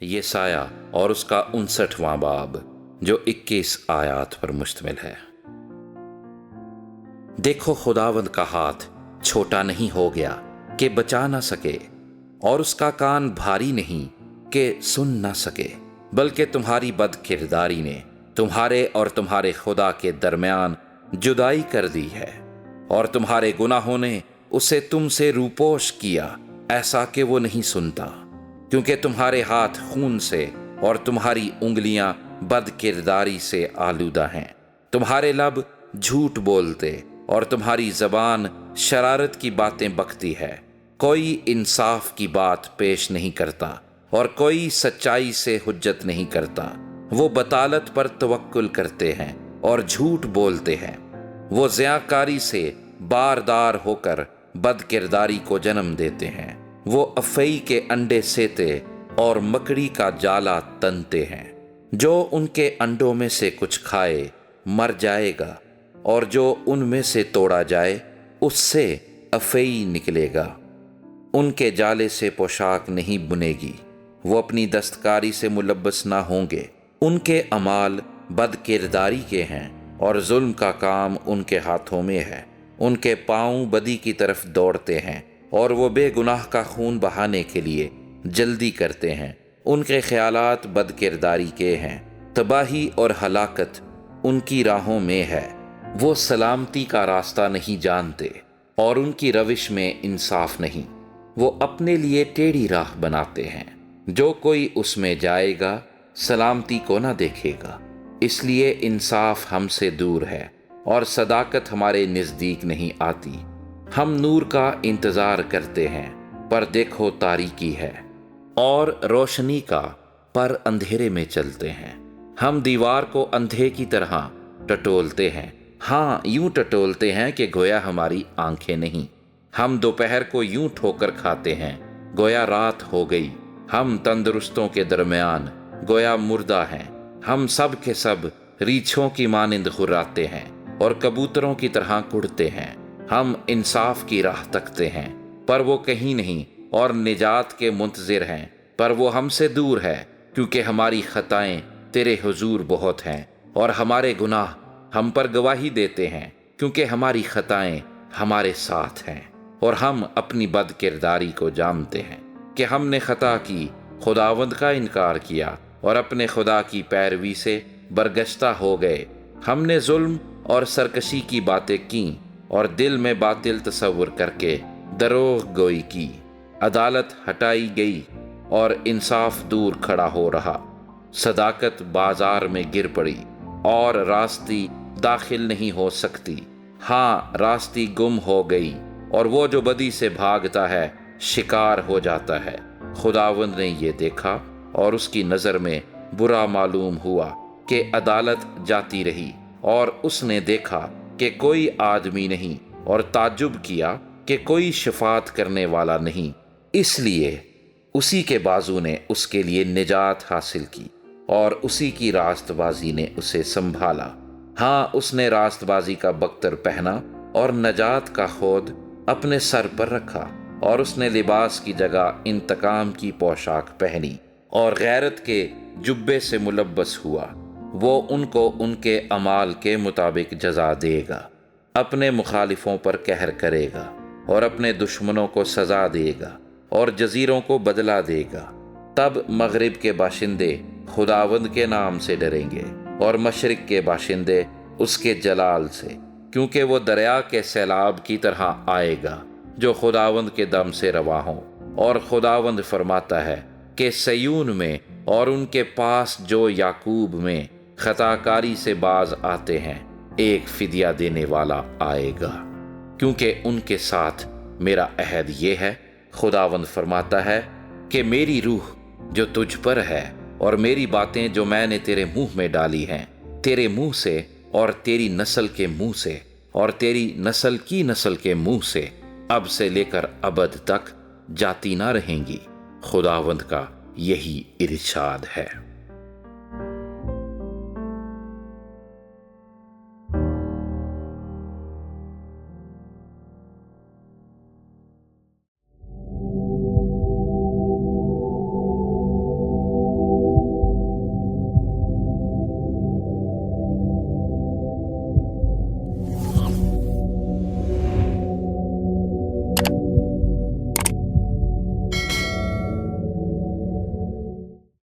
یہ سایہ اور اس کا 59واں باب جو 21 آیات پر مشتمل ہے۔ دیکھو خداوند کا ہاتھ چھوٹا نہیں ہو گیا کہ بچا نہ سکے، اور اس کا کان بھاری نہیں کہ سن نہ سکے، بلکہ تمہاری بد کرداری نے تمہارے اور تمہارے خدا کے درمیان جدائی کر دی ہے، اور تمہارے گناہوں نے اسے تم سے روپوش کیا، ایسا کہ وہ نہیں سنتا، کیونکہ تمہارے ہاتھ خون سے اور تمہاری انگلیاں بد کرداری سے آلودہ ہیں۔ تمہارے لب جھوٹ بولتے اور تمہاری زبان شرارت کی باتیں بکتی ہے۔ کوئی انصاف کی بات پیش نہیں کرتا اور کوئی سچائی سے حجت نہیں کرتا۔ وہ بطالت پر توکل کرتے ہیں اور جھوٹ بولتے ہیں۔ وہ زیاکاری سے باردار ہو کر بد کرداری کو جنم دیتے ہیں۔ وہ افعی کے انڈے سیتے اور مکڑی کا جالا تنتے ہیں۔ جو ان کے انڈوں میں سے کچھ کھائے مر جائے گا، اور جو ان میں سے توڑا جائے اس سے افعی نکلے گا۔ ان کے جالے سے پوشاک نہیں بنے گی، وہ اپنی دستکاری سے ملبس نہ ہوں گے۔ ان کے اعمال بد کرداری کے ہیں اور ظلم کا کام ان کے ہاتھوں میں ہے۔ ان کے پاؤں بدی کی طرف دوڑتے ہیں، اور وہ بے گناہ کا خون بہانے کے لیے جلدی کرتے ہیں۔ ان کے خیالات بد کرداری کے ہیں، تباہی اور ہلاکت ان کی راہوں میں ہے۔ وہ سلامتی کا راستہ نہیں جانتے، اور ان کی روش میں انصاف نہیں۔ وہ اپنے لیے ٹیڑھی راہ بناتے ہیں، جو کوئی اس میں جائے گا سلامتی کو نہ دیکھے گا۔ اس لیے انصاف ہم سے دور ہے اور صداقت ہمارے نزدیک نہیں آتی۔ ہم نور کا انتظار کرتے ہیں، پر دیکھو تاریکی ہے، اور روشنی کا پر اندھیرے میں چلتے ہیں۔ ہم دیوار کو اندھے کی طرح ٹٹولتے ہیں، ہاں یوں ٹٹولتے ہیں کہ گویا ہماری آنکھیں نہیں۔ ہم دوپہر کو یوں ٹھوکر کھاتے ہیں گویا رات ہو گئی۔ ہم تندرستوں کے درمیان گویا مردہ ہیں۔ ہم سب کے سب ریچھوں کی مانند خراتے ہیں اور کبوتروں کی طرح کڑتے ہیں۔ ہم انصاف کی راہ تکتے ہیں، پر وہ کہیں نہیں، اور نجات کے منتظر ہیں، پر وہ ہم سے دور ہے، کیونکہ ہماری خطائیں تیرے حضور بہت ہیں، اور ہمارے گناہ ہم پر گواہی دیتے ہیں، کیونکہ ہماری خطائیں ہمارے ساتھ ہیں، اور ہم اپنی بد کرداری کو جانتے ہیں کہ ہم نے خطا کی، خداوند کا انکار کیا اور اپنے خدا کی پیروی سے برگشتہ ہو گئے۔ ہم نے ظلم اور سرکشی کی باتیں کیں اور دل میں باطل تصور کر کے دروغ گوئی کی۔ عدالت ہٹائی گئی اور انصاف دور کھڑا ہو رہا۔ صداقت بازار میں گر پڑی اور راستی داخل نہیں ہو سکتی۔ ہاں راستی گم ہو گئی، اور وہ جو بدی سے بھاگتا ہے شکار ہو جاتا ہے۔ خداوند نے یہ دیکھا اور اس کی نظر میں برا معلوم ہوا کہ عدالت جاتی رہی، اور اس نے دیکھا کہ کوئی آدمی نہیں، اور تعجب کیا کہ کوئی شفاعت کرنے والا نہیں۔ اس لیے اسی کے بازو نے اس کے لیے نجات حاصل کی، اور اسی کی راست بازی نے اسے سنبھالا۔ ہاں اس نے راست بازی کا بختر پہنا اور نجات کا خود اپنے سر پر رکھا، اور اس نے لباس کی جگہ انتقام کی پوشاک پہنی اور غیرت کے جبے سے ملبس ہوا۔ وہ ان کو ان کے اعمال کے مطابق جزا دے گا، اپنے مخالفوں پر قہر کرے گا، اور اپنے دشمنوں کو سزا دے گا، اور جزیروں کو بدلہ دے گا۔ تب مغرب کے باشندے خداوند کے نام سے ڈریں گے، اور مشرق کے باشندے اس کے جلال سے، کیونکہ وہ دریا کے سیلاب کی طرح آئے گا جو خداوند کے دم سے رواں ہوں۔ اور خداوند فرماتا ہے کہ سیون میں اور ان کے پاس جو یعقوب میں خطا کاری سے باز آتے ہیں ایک فدیہ دینے والا آئے گا، کیونکہ ان کے ساتھ میرا عہد یہ ہے، خداوند فرماتا ہے، کہ میری روح جو تجھ پر ہے اور میری باتیں جو میں نے تیرے منہ میں ڈالی ہیں، تیرے منہ سے اور تیری نسل کے منہ سے اور تیری نسل کی نسل کے منہ سے اب سے لے کر ابد تک جاتی نہ رہیں گی۔ خداوند کا یہی ارشاد ہے۔